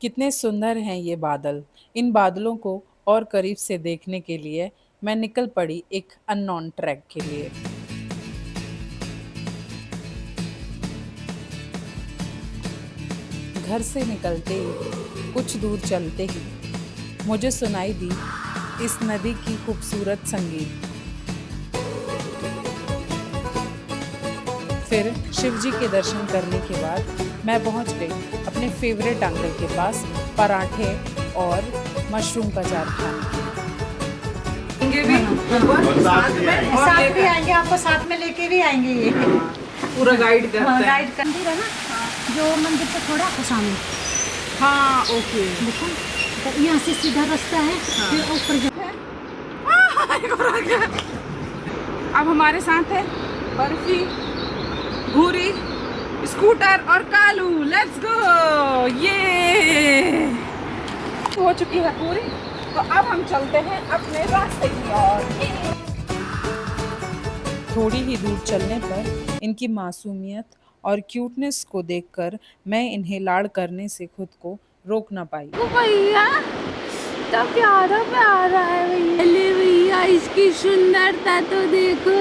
कितने सुंदर हैं ये बादल। इन बादलों को और करीब से देखने के लिए मैं निकल पड़ी एक अननोन ट्रैक के लिए। घर से निकलते ही कुछ दूर चलते ही मुझे सुनाई दी इस नदी की खूबसूरत संगीत। फिर शिव जी के दर्शन करने के बाद मैं पहुंच गई अपने फेवरेट अंकल के पास पराठे और मशरूम का चाट खाने। ये भी साथ भी आएंगे, आपको साथ में लेके भी आएंगे। ये पूरा गाइड करते हैं। गाइड कर मंदिर है ना, जो मंदिर से थोड़ा सामने। हाँ ओके। देखो तो यहाँ से सीधा रास्ता है, फिर ऊपर अब हमारे साथ है बर्फी, भूरी, स्कूटर और कालू। Let's go. ये हो चुकी है पूरी, तो अब हम चलते हैं अपने रास्ते की ओर। थोड़ी ही दूर चलने पर इनकी मासूमियत और क्यूटनेस को देखकर मैं इन्हें लाड़ करने से खुद को रोक ना पाई। भैया तो प्यारा प्यारा है भैया। ले भैया इसकी सुंदरता तो देखो।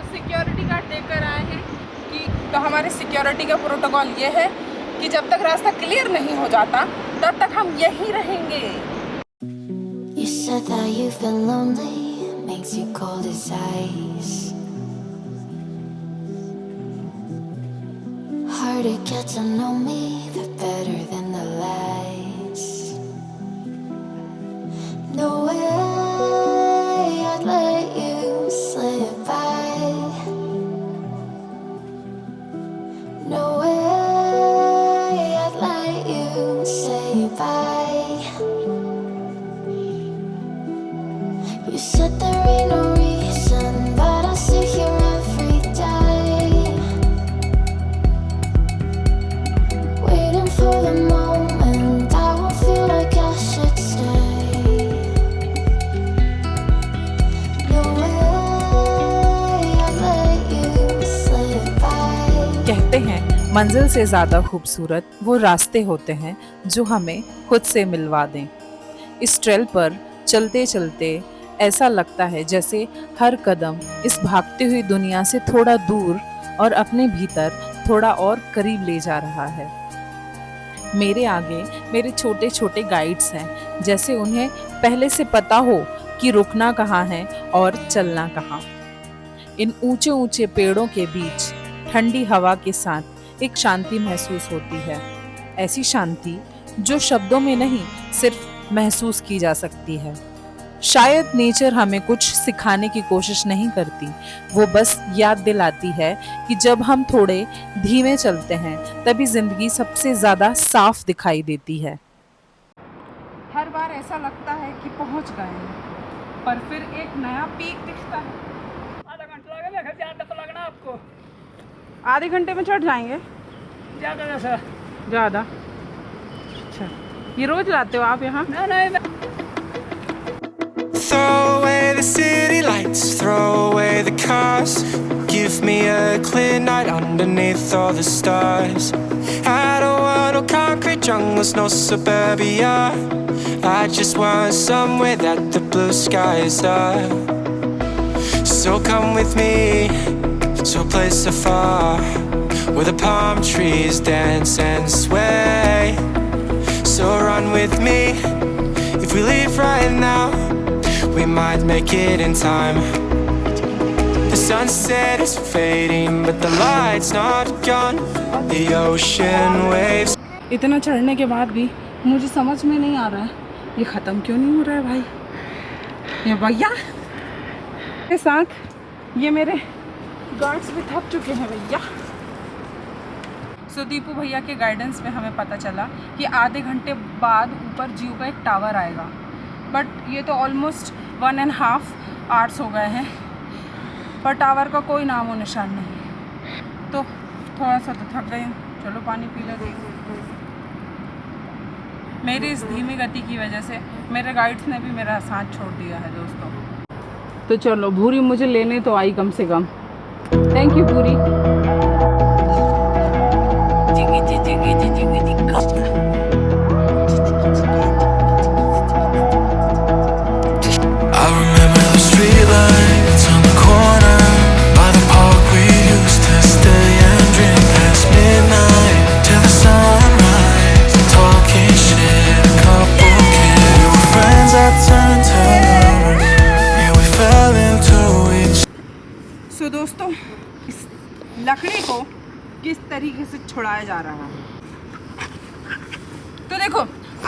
सिक्योरिटी गार्ड देकर आए हैं कि तो हमारे सिक्योरिटी का प्रोटोकॉल ये है कि जब तक रास्ता क्लियर नहीं हो जाता तब तक हम यहीं रहेंगे। You said that you feel lonely, makes you cold as ice. Hard to get to know me, the better than the lies. No way I'd let you slip by. No way I'd let you say bye. You said there ain't no reason, but I sit here every day, waiting for the moment I won't feel like I should stay. No way I'd let you slip by. कहते हैं मंजिल से ज़्यादा खूबसूरत वो रास्ते होते हैं जो हमें खुद से मिलवा दें। इस ट्रेल पर चलते चलते ऐसा लगता है जैसे हर कदम इस भागती हुई दुनिया से थोड़ा दूर और अपने भीतर थोड़ा और करीब ले जा रहा है। मेरे आगे मेरे छोटे छोटे गाइड्स हैं, जैसे उन्हें पहले से पता हो कि रुकना कहाँ है और चलना कहाँ। इन ऊंचे ऊंचे पेड़ों के बीच ठंडी हवा के साथ एक शांति महसूस होती है, ऐसी शांति जो शब्दों में नहीं सिर्फ महसूस की जा सकती है। शायद नेचर हमें कुछ सिखाने की कोशिश नहीं करती, वो बस याद दिलाती है कि जब हम थोड़े धीमे चलते हैं तभी जिंदगी सबसे ज्यादा साफ दिखाई देती है। हर बार ऐसा लगता है कि पहुंच गए हैं, पर फिर एक नया पीक दिखता है। आधा घंटा लगेगा, ज़्यादा तो लगना आपको। आधे घंटे में चढ़ जाएंगे। ज़्यादा जैसा ज़्यादा। अच्छा, ये रोज लाते हो आप यहाँ? नहीं। Throw away the city lights, throw away the cars. Give me a clear night underneath all the stars. I don't want no concrete jungles, no suburbia. I just want somewhere that the blue skies are. So come with me to a place so far, where the palm trees dance and sway. So run with me, if we leave right now we might make it in time. The sunset is fading but the light's not gone. The ocean waves. इतना चढ़ने के बाद भी मुझे समझ में नहीं आ रहा है ये ख़त्म क्यों नहीं हो रहा है भाई। ये भैया के साथ ये मेरे गार्ड्स भी थक चुके हैं भैया। दीपू भैया के गाइडेंस में हमें पता चला कि आधे घंटे बाद ऊपर जियो का एक टावर आएगा, बट ये तो ऑलमोस्ट 1.5 आवर्स हो गए हैं पर टावर का कोई नामो निशान नहीं। तो थोड़ा सा तो थक गए, चलो पानी पी लेते। मेरी इस धीमी गति की वजह से मेरे गाइड्स ने भी मेरा साथ छोड़ दिया है दोस्तों। तो चलो भूरी मुझे लेने तो आई कम से कम। थैंक यू भूरी। I remember the streetlights on the corner by the park. We used to stay and drink past midnight till the sunrise, talking shit, a couple kids. We were friends that turned to lovers. Yeah, we fell into each. सो दोस्तों, इस लकड़ी को किस तरीके से छुड़ाया जा रहा है, तो देखो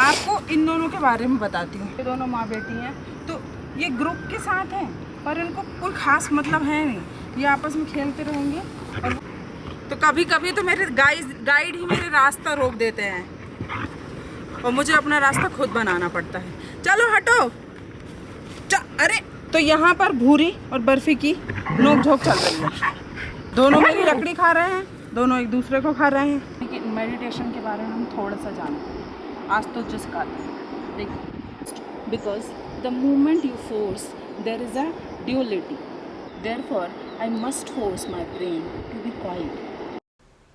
आपको इन दोनों के बारे में बताती हूँ। ये दोनों माँ बेटी हैं, तो ये ग्रुप के साथ हैं पर इनको कोई ख़ास मतलब है नहीं, ये आपस में खेलते रहेंगे। और तो कभी कभी तो मेरे गाइड ही मेरे रास्ता रोक देते हैं और मुझे अपना रास्ता खुद बनाना पड़ता है। चलो हटो, अरे तो यहाँ पर भूरी और बर्फ़ी की नोक झोंक चल रही है। दोनों मेरी लकड़ी खा रहे हैं, दोनों एक दूसरे को खा रहे हैं। लेकिन मेडिटेशन के बारे में हम थोड़ा सा जानें। आज तो जिसका देखो, because the moment you force there is a duality, therefore I must force my brain to be quiet.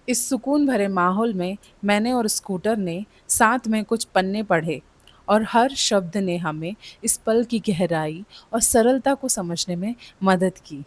इस सुकून भरे माहौल में मैंने और स्कूटर ने साथ में कुछ पन्ने पढ़े और हर शब्द ने हमें इस पल की गहराई और सरलता को समझने में मदद की।